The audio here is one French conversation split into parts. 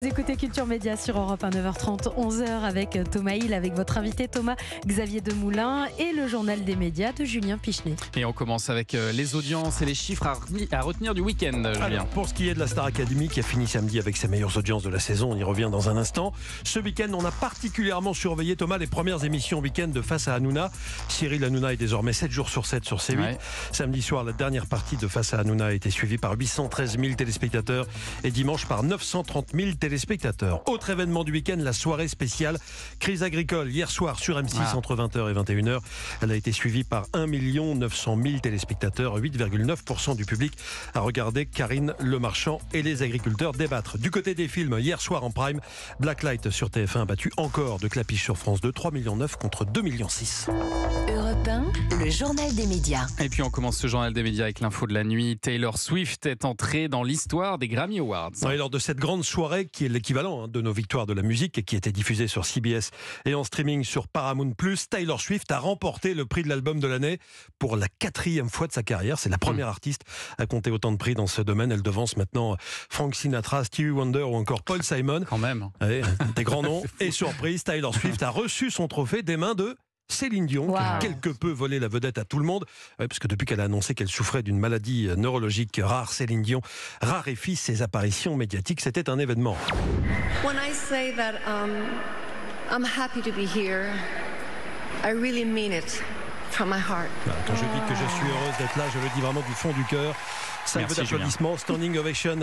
Vous écoutez Culture Média sur Europe 1, 9h30, 11h avec Thomas Hill, avec votre invité Thomas Xavier Demoulin et le journal des médias de Julien Pichenet. Et on commence avec les audiences et les chiffres à retenir du week-end, Julien. Alors, pour ce qui est de la Star Academy qui a fini samedi avec ses meilleures audiences de la saison, on y revient dans un instant. Ce week-end, on a particulièrement surveillé, Thomas, les premières émissions week-end de Face à Hanouna. Cyril Hanouna est désormais 7 jours sur 7 sur C8. Ouais. Samedi soir, la dernière partie de Face à Hanouna a été suivie par 813 000 téléspectateurs et dimanche par 930 000 téléspectateurs. Autre événement du week-end, la soirée spéciale crise agricole hier soir sur M6 entre 20h et 21h. Elle a été suivie par 1 900 000 téléspectateurs. 8,9% du public a regardé Karine Le Marchand et les agriculteurs débattre. Du côté des films, hier soir en prime, Blacklight sur TF1 a battu encore de Clapiche sur France 2, 3,9 millions contre 2,6 millions. Europe 1, le journal des médias. Et puis on commence ce journal des médias avec l'info de la nuit. Taylor Swift est entrée dans l'histoire des Grammy Awards. Et lors de cette grande soirée qui est l'équivalent de nos victoires de la musique et qui était diffusée sur CBS et en streaming sur Paramount+, Taylor Swift a remporté le prix de l'album de l'année pour la 4e fois de sa carrière. C'est la première artiste à compter autant de prix dans ce domaine. Elle devance maintenant Frank Sinatra, Stevie Wonder ou encore Paul Simon. Quand même. Ouais, des grands noms. Et surprise, Taylor Swift a reçu son trophée des mains de Céline Dion, qui a quelque peu volé la vedette à tout le monde, parce que depuis qu'elle a annoncé qu'elle souffrait d'une maladie neurologique rare, Céline Dion raréfie ses apparitions médiatiques. C'était un événement. When I say that I'm happy to be here, I really mean it from my heart. Quand je dis que je suis heureuse d'être là, je le dis vraiment du fond du cœur. Salve d'applaudissements, standing ovation.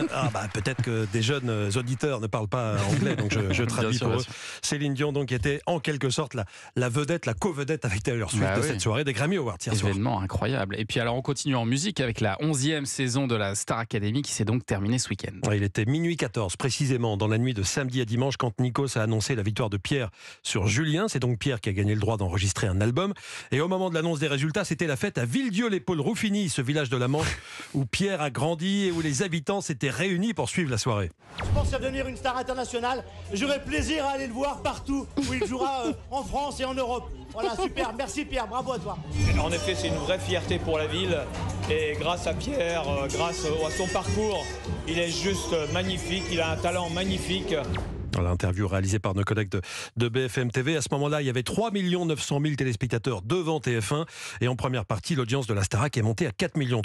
Peut-être que des jeunes auditeurs ne parlent pas anglais, donc je traduis pour eux. Céline Dion donc était en quelque sorte la vedette, la co-vedette avec Taylor Swift de cette soirée des Grammy Awards hier soir. Événement incroyable. Et puis alors on continue en musique avec la 11e saison de la Star Academy qui s'est donc terminée ce week-end. Il était minuit 14 précisément dans la nuit de samedi à dimanche quand Nikos a annoncé la victoire de Pierre sur Julien. C'est donc Pierre qui a gagné le droit d'enregistrer un album. Et au moment de l'annonce des résultats, c'était la fête à Villedieu-les-Paul-Roufigny, ce village de la Manche où Pierre a grandi et où les habitants s'étaient réunis pour suivre la soirée. Je pense à devenir une star internationale. J'aurai plaisir à aller le voir partout où il jouera en France et en Europe. Voilà, super. Merci Pierre, bravo à toi. En effet, c'est une vraie fierté pour la ville. Et grâce à Pierre, grâce à son parcours, il est juste magnifique. Il a un talent magnifique. L'interview réalisée par nos collègues de BFM TV. À ce moment-là, il y avait 3 900 000 téléspectateurs devant TF1. Et en première partie, l'audience de la Starac est montée à 4,3 millions.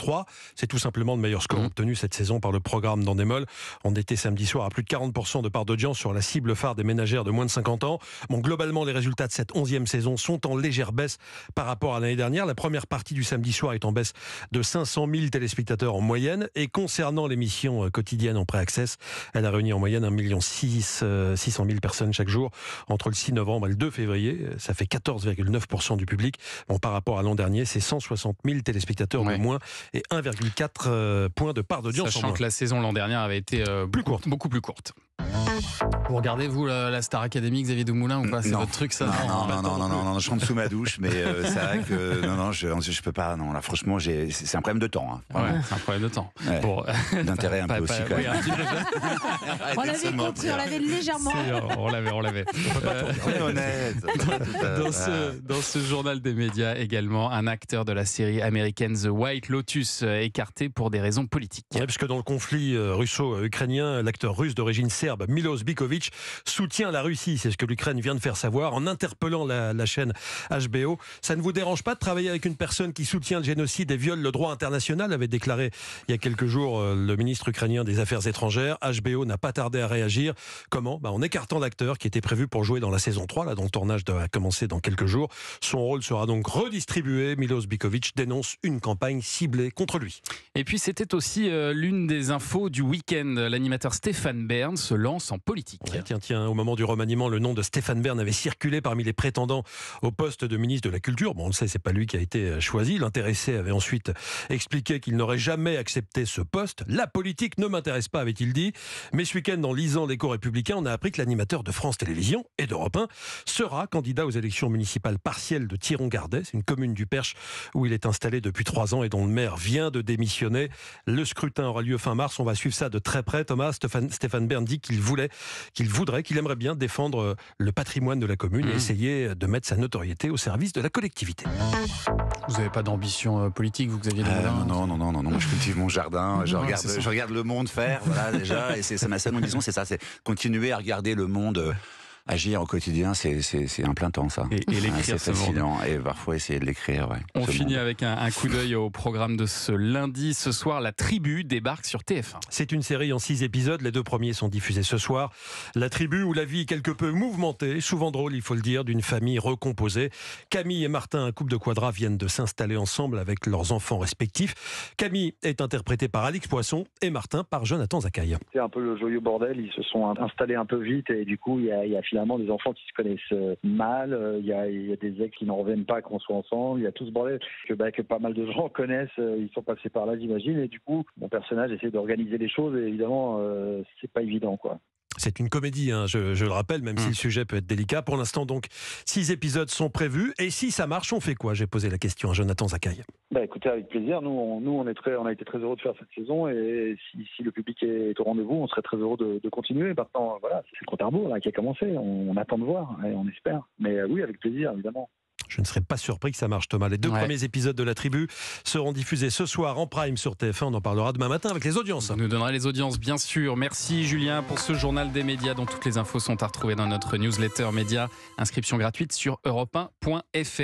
C'est tout simplement le meilleur score obtenu cette saison par le programme d'Endemol. On était samedi soir à plus de 40% de part d'audience sur la cible phare des ménagères de moins de 50 ans. Globalement, les résultats de cette 11e saison sont en légère baisse par rapport à l'année dernière. La première partie du samedi soir est en baisse de 500 000 téléspectateurs en moyenne. Et concernant l'émission quotidienne en pré-access, elle a réuni en moyenne 1,6 600 000 personnes chaque jour entre le 6 novembre et le 2 février. Ça fait 14,9% du public. Par rapport à l'an dernier, c'est 160 000 téléspectateurs de moins et 1,4 point de part d'audience. Sachant que la saison l'an dernier avait été beaucoup plus courte. Vous regardez, vous, la Star Academy, Xavier Demoulin, ou pas? C'est votre truc, ça? Non, je rentre sous ma douche, mais c'est vrai que je peux pas. Non, là, franchement, c'est un problème de temps. Hein, c'est un problème de temps. Ouais. D'intérêt un peu aussi, quand même. On l'avait compris, on l'avait légèrement. On l'avait. On est honnête. Dans ce journal des médias également, un acteur de la série américaine The White Lotus écarté pour des raisons politiques. Puisque dans le conflit russo-ukrainien, l'acteur russe d'origine serbe Milos Bikovic soutient la Russie. C'est ce que l'Ukraine vient de faire savoir en interpellant la chaîne HBO. Ça ne vous dérange pas de travailler avec une personne qui soutient le génocide et viole le droit international, avait déclaré il y a quelques jours le ministre ukrainien des Affaires étrangères. HBO n'a pas tardé à réagir. Comment ? En écartant l'acteur qui était prévu pour jouer dans la saison 3, dont le tournage doit commencer dans quelques jours. Son rôle sera donc redistribué. Milos Bikovic dénonce une campagne ciblée contre lui. Et puis c'était aussi l'une des infos du week-end. L'animateur Stéphane Bern se lance en politique. Tiens, au moment du remaniement, le nom de Stéphane Bern avait circulé parmi les prétendants au poste de ministre de la Culture. On le sait, c'est pas lui qui a été choisi. L'intéressé avait ensuite expliqué qu'il n'aurait jamais accepté ce poste. La politique ne m'intéresse pas, avait-il dit. Mais ce week-end, en lisant l'Écho républicain, on a appris que l'animateur de France Télévisions et d'Europe 1 sera candidat aux élections municipales partielles de Thiron-Gardet. C'est une commune du Perche où il est installé depuis 3 ans et dont le maire vient de démissionner. Le scrutin aura lieu fin mars. On va suivre ça de très près. Thomas, Stéphane Bern dit qu'il voulait qu'il aimerait bien défendre le patrimoine de la commune et essayer de mettre sa notoriété au service de la collectivité. Vous n'avez pas d'ambition politique, vous, Xavier Demoulin? Non. Moi, je cultive mon jardin. Je regarde le monde faire, voilà, déjà. Et c'est ma seule ambition, c'est ça. C'est continuer à regarder le monde agir au quotidien, c'est un plein temps, ça. Et l'écrire, c'est fascinant. Et parfois essayer de l'écrire, ouais. On finit avec un coup d'œil au programme de ce lundi. Ce soir, La Tribu débarque sur TF1. C'est une série en 6 épisodes. Les 2 premiers sont diffusés ce soir. La Tribu, où la vie est quelque peu mouvementée, souvent drôle, il faut le dire, d'une famille recomposée. Camille et Martin, un couple de quadras, viennent de s'installer ensemble avec leurs enfants respectifs. Camille est interprétée par Alix Poisson et Martin par Jonathan Zakaï. C'est un peu le joyeux bordel. Ils se sont installés un peu vite et du coup, il y a finalement des enfants qui se connaissent mal, il y a des ex qui n'en reviennent pas qu'on soit ensemble, il y a tout ce bordel que pas mal de gens connaissent, ils sont passés par là, j'imagine, et du coup, mon personnage essaie d'organiser les choses et évidemment, c'est pas évident, quoi. C'est une comédie, hein, je le rappelle, même si le sujet peut être délicat. Pour l'instant, donc, 6 épisodes sont prévus. Et si ça marche, on fait quoi? J'ai posé la question à Jonathan Zakaï. Écoutez, avec plaisir. Nous, on a été très heureux de faire cette saison. Et si le public est au rendez-vous, on serait très heureux de continuer. Maintenant, voilà, c'est le compte à rebours là, qui a commencé. On attend de voir et on espère. Mais oui, avec plaisir, évidemment. Je ne serais pas surpris que ça marche, Thomas. Les 2 premiers épisodes de La Tribu seront diffusés ce soir en prime sur TF1. On en parlera demain matin avec les audiences. Vous nous donnerez les audiences, bien sûr. Merci Julien pour ce journal des médias dont toutes les infos sont à retrouver dans notre newsletter média. Inscription gratuite sur europe1.fr.